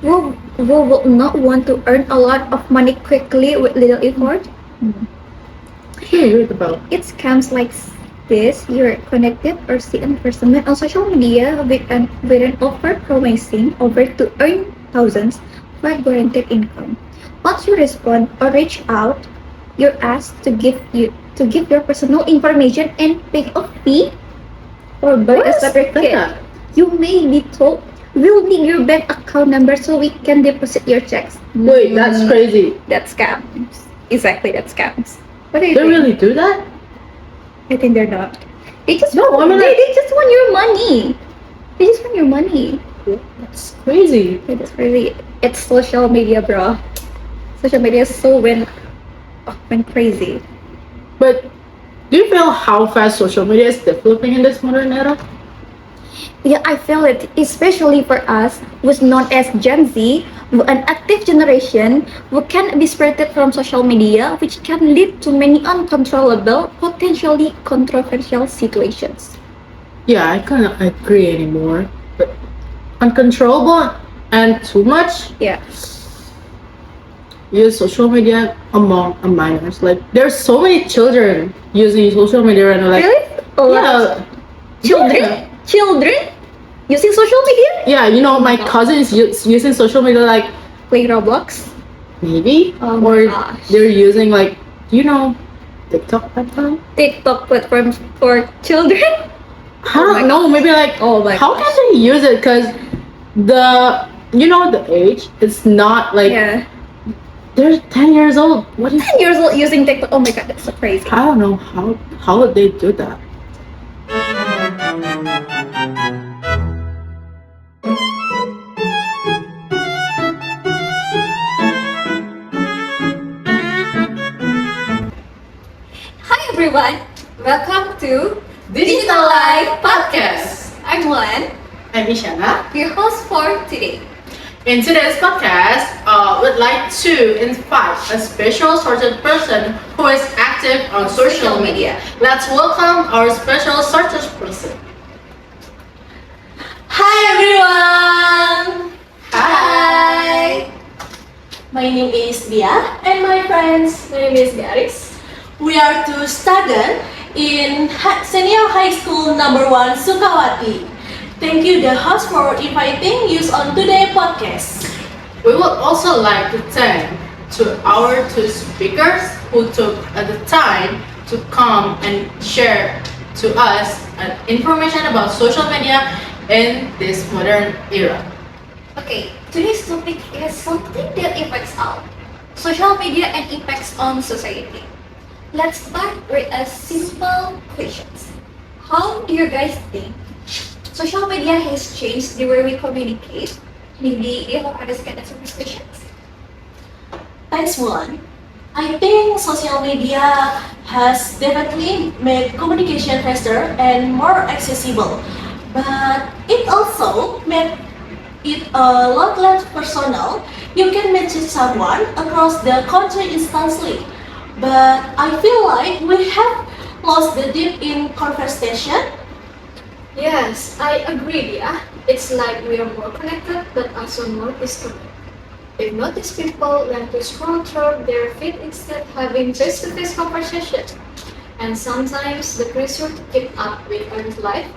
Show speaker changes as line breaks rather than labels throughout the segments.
Who will not want to earn a lot of money quickly with little effort?
Really about.
It scams like this. You're connected or see in person on social media with an offer promising over to earn thousands for guaranteed income. Once you respond or reach out, you're asked to give your personal information and pay a fee or buy a separate kit. You may be told, we'll need your bank account number so we can deposit your checks.
Wait, that's crazy.
That's scams. Exactly, that's scams. What do you
They
think?
really do that?
I think they're not. They just
No,
want,
I mean,
they,
like-
they just want your money. They just want your money.
That's crazy.
It's really, it's social media, bro. Social media is so went crazy.
But do you feel how fast social media is developing in this modern era?
Yeah, I feel it, especially for us, who's known as Gen Z, an active generation who can be separated from social media, which can lead to many uncontrollable, potentially controversial situations.
Yeah, I can't agree anymore. But uncontrollable and too much
Yeah.
use social media among minors. Like there's so many children using social media and like
Really? A lot of
yeah,
children?
yeah.
Children? Using social media?
Yeah, you know, my
God.
cousin is using social media like
Playing Roblox?
maybe,
Oh my
or
gosh.
they're using like TikTok platform.
TikTok platform for children?
I don't know, maybe like
Oh my
how
gosh.
can they use it? Because the age, it's not like
Yeah.
they're 10 years old. What is
10 years old using TikTok. Oh my god, that's so crazy.
I don't know how would they do that.
Hi everyone, welcome to
Digital Life Podcast.
I'm Mulan,
I'm Ishyana.
your host for today.
In today's podcast, we'd like to invite a special sorted person who is active on social media. Let's welcome our special sorted person.
Hi everyone!
Hi!
My name is Diah and my friends, my name is Aris. We are two students in senior high school number 1 Sukawati. Thank you the host for inviting us on today's podcast.
We would also like to thank to our two speakers who took the time to come and share to us information about social media in this modern era.
Okay, today's topic is something that affects all. Social media and impacts on society. Let's start with a simple questions. How do you guys think social media has changed the way we communicate? Maybe you have others can answer these questions.
Thanks Mulan. I think social media has definitely made communication faster and more accessible, but it also made it a lot less personal. You can message someone across the country instantly, but I feel like we have lost the deep in conversation.
Yes, I agree, Diah. It's like we are more connected but also more distant. We've noticed people like to scroll through their feed instead having face-to-face conversation. And sometimes the pressure to keep up with one's life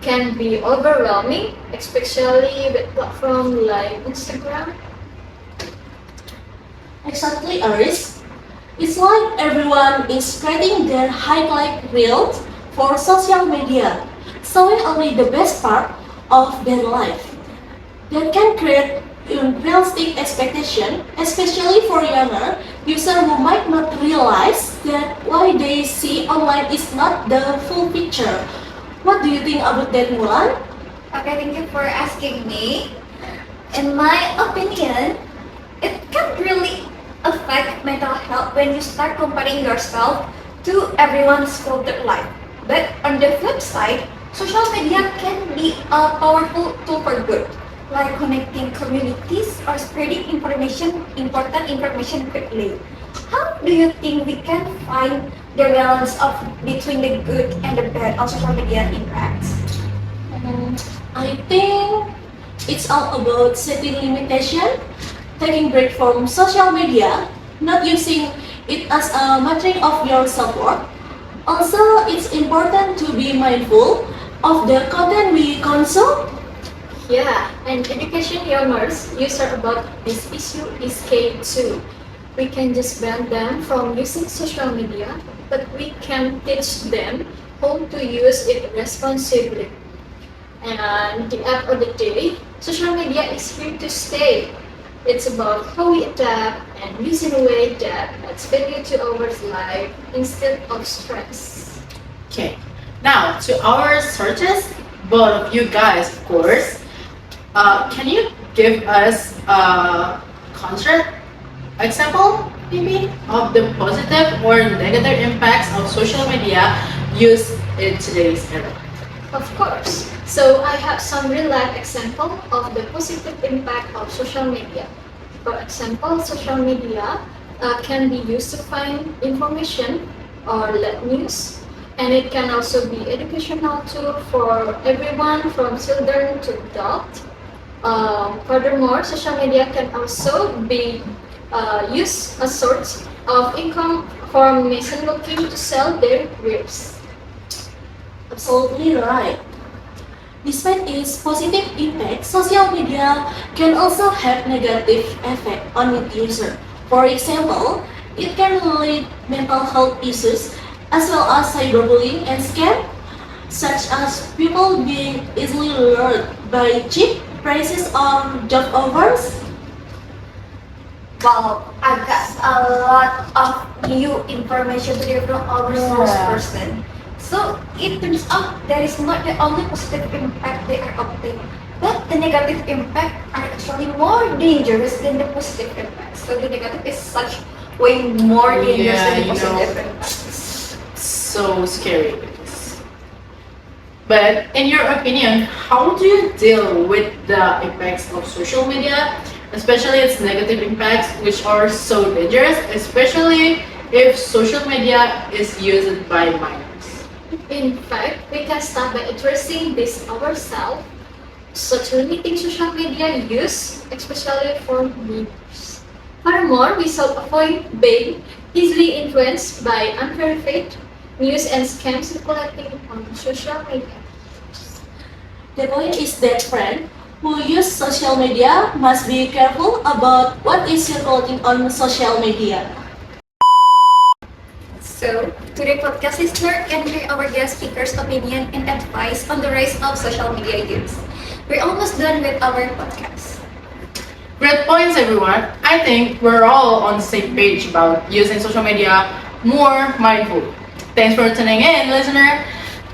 can be overwhelming, especially with platforms like Instagram.
Exactly, Aris. It's like everyone is creating their highlight reels for social media, showing only the best part of their life. That can create unrealistic expectation, especially for younger users who might not realize that what they see online is not the full picture. What do you think about that, Mulan?
Okay, thank you for asking me. In my opinion, it can really affect mental health when you start comparing yourself to everyone's filtered life. But on the flip side, social media can be a powerful tool for good, like connecting communities or spreading important information quickly. How do you think we can find the balance of between the good and the bad on social media impacts?
I think It's all about setting limitation, taking break from social media, not using it as a metric of your self-worth. Also, it's important to be mindful of the content we consume.
Yeah, and education youngers user about this issue is key too. We can just ban them from using social media, but we can teach them how to use it responsibly. And the app of the day, social media is here to stay. It's about how we adapt and use in a way that adds value to our life instead of stress.
Okay, now to our searches, both of you guys, of course. Can you give us a concrete example, maybe, of the positive or negative impacts of social media used in today's era?
Of course. So I have some real life example of the positive impact of social media. For example, social media can be used to find information or let news, and it can also be educational tool for everyone from children to adults. Furthermore, social media can also be used as source of income for mason looking to sell their wares.
Absolutely right. Despite its positive impact, social media can also have negative effect on its user. For example, it can lead mental health issues as well as cyberbullying and scam, such as people being easily lured by cheap prices or job offers.
Wow, I got a lot of new information today from our source person. So it turns out that is not the only positive impact they are obtaining, but the negative impact are actually more dangerous than the positive impact. So the negative is such way more dangerous than the positive impact.
So scary. But in your opinion, how do you deal with the effects of social media, especially its negative impacts, which are so dangerous, especially if social media is used by minors?
In fact, we can start by addressing this ourselves, such limiting social media use, especially for minors. Furthermore, we should avoid being easily influenced by unverified news and scams circulating on social media.
The point is that friends who use social media must be careful about what is circulating on social media.
So, today podcast listener can hear our guest speaker's opinion and advice on the rise of social media use. We're almost done with our podcast.
Great points, everyone. I think we're all on the same page about using social media more mindful. Thanks for tuning in, listener.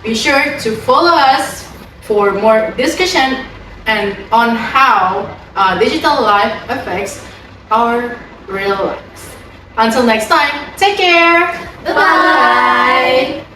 Be sure to follow us for more discussion and on how digital life affects our real lives. Until next time, take care.
Bye-bye!